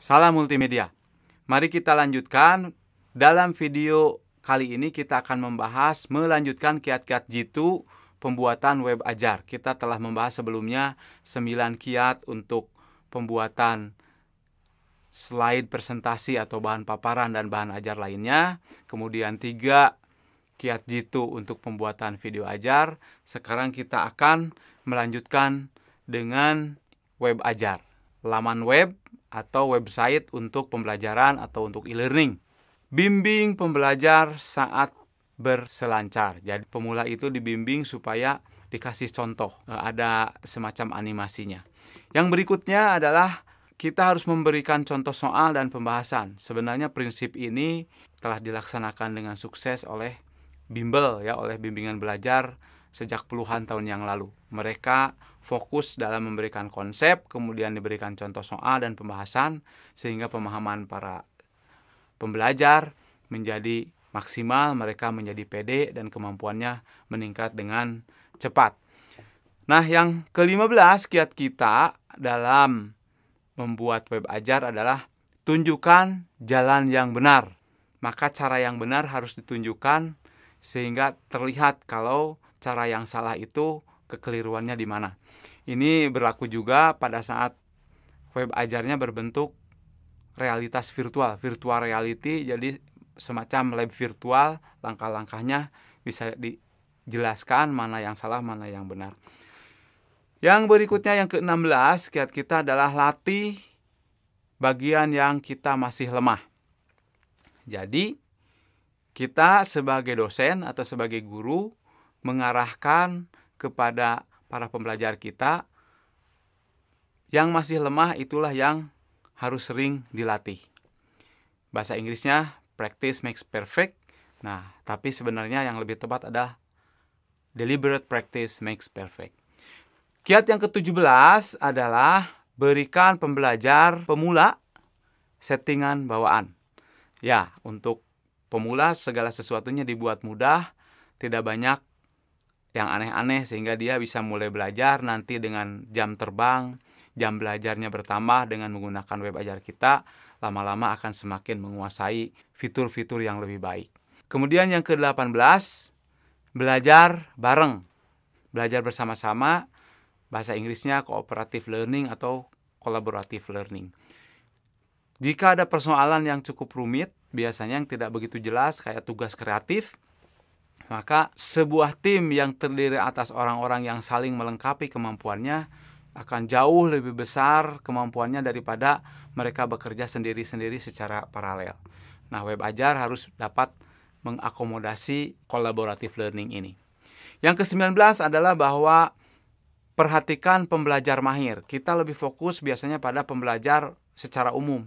Salam multimedia. Mari kita lanjutkan. Dalam video kali ini kita akan melanjutkan kiat-kiat jitu pembuatan web ajar. Kita telah membahas sebelumnya 9 kiat untuk pembuatan slide presentasi atau bahan paparan dan bahan ajar lainnya. Kemudian 3 kiat jitu untuk pembuatan video ajar. Sekarang kita akan melanjutkan dengan web ajar. Laman web atau website untuk pembelajaran atau untuk e-learning. Bimbing pembelajar saat berselancar. Jadi pemula itu dibimbing supaya dikasih contoh. Ada semacam animasinya. Yang berikutnya adalah kita harus memberikan contoh soal dan pembahasan. Sebenarnya prinsip ini telah dilaksanakan dengan sukses oleh bimbel, oleh bimbingan belajar sejak puluhan tahun yang lalu. Mereka fokus dalam memberikan konsep, kemudian diberikan contoh soal dan pembahasan, sehingga pemahaman para pembelajar menjadi maksimal, mereka menjadi pede, dan kemampuannya meningkat dengan cepat. Nah, yang ke-15 kiat kita dalam membuat web ajar adalah tunjukkan jalan yang benar. Maka cara yang benar harus ditunjukkan sehingga terlihat kalau cara yang salah itu kekeliruannya di mana. Ini berlaku juga pada saat web ajarnya berbentuk realitas virtual reality, jadi semacam lab virtual, langkah-langkahnya bisa dijelaskan mana yang salah, mana yang benar. Yang berikutnya, yang ke-16 kiat kita adalah latih bagian yang kita masih lemah. Jadi kita sebagai dosen atau sebagai guru mengarahkan kepada para pembelajar kita yang masih lemah, itulah yang harus sering dilatih. Bahasa Inggrisnya practice makes perfect. Nah, tapi sebenarnya yang lebih tepat adalah deliberate practice makes perfect. Kiat yang ke-17 adalah berikan pembelajar pemula settingan bawaan. Ya, untuk pemula segala sesuatunya dibuat mudah, tidak banyak yang aneh-aneh sehingga dia bisa mulai belajar nanti dengan jam terbang, jam belajarnya bertambah dengan menggunakan web ajar kita, lama-lama akan semakin menguasai fitur-fitur yang lebih baik. Kemudian yang ke-18, belajar bareng. Belajar bersama-sama, bahasa Inggrisnya cooperative learning atau collaborative learning. Jika ada persoalan yang cukup rumit, biasanya yang tidak begitu jelas kayak tugas kreatif, maka sebuah tim yang terdiri atas orang-orang yang saling melengkapi kemampuannya akan jauh lebih besar kemampuannya daripada mereka bekerja sendiri-sendiri secara paralel. Nah, web ajar harus dapat mengakomodasi collaborative learning ini. Yang ke-19 adalah bahwa perhatikan pembelajar mahir. Kita lebih fokus biasanya pada pembelajar secara umum.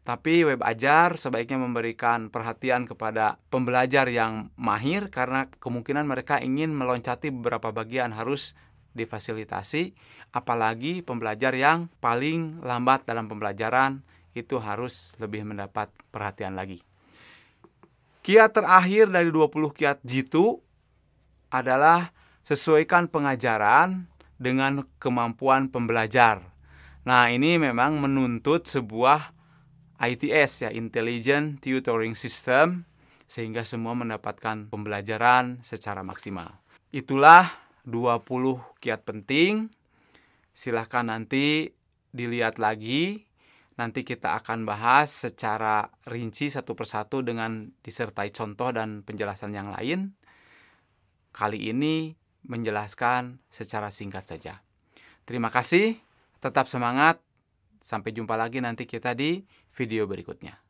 Tapi web ajar sebaiknya memberikan perhatian kepada pembelajar yang mahir karena kemungkinan mereka ingin meloncati beberapa bagian harus difasilitasi. Apalagi pembelajar yang paling lambat dalam pembelajaran itu harus lebih mendapat perhatian lagi. Kiat terakhir dari 20 kiat jitu adalah sesuaikan pengajaran dengan kemampuan pembelajar. Nah, ini memang menuntut sebuah ITS, Intelligent Tutoring System, sehingga semua mendapatkan pembelajaran secara maksimal. Itulah 20 kiat penting. Silahkan nanti dilihat lagi. Nanti kita akan bahas secara rinci satu persatu dengan disertai contoh dan penjelasan yang lain. Kali ini menjelaskan secara singkat saja. Terima kasih, tetap semangat. Sampai jumpa lagi nanti kita di video berikutnya.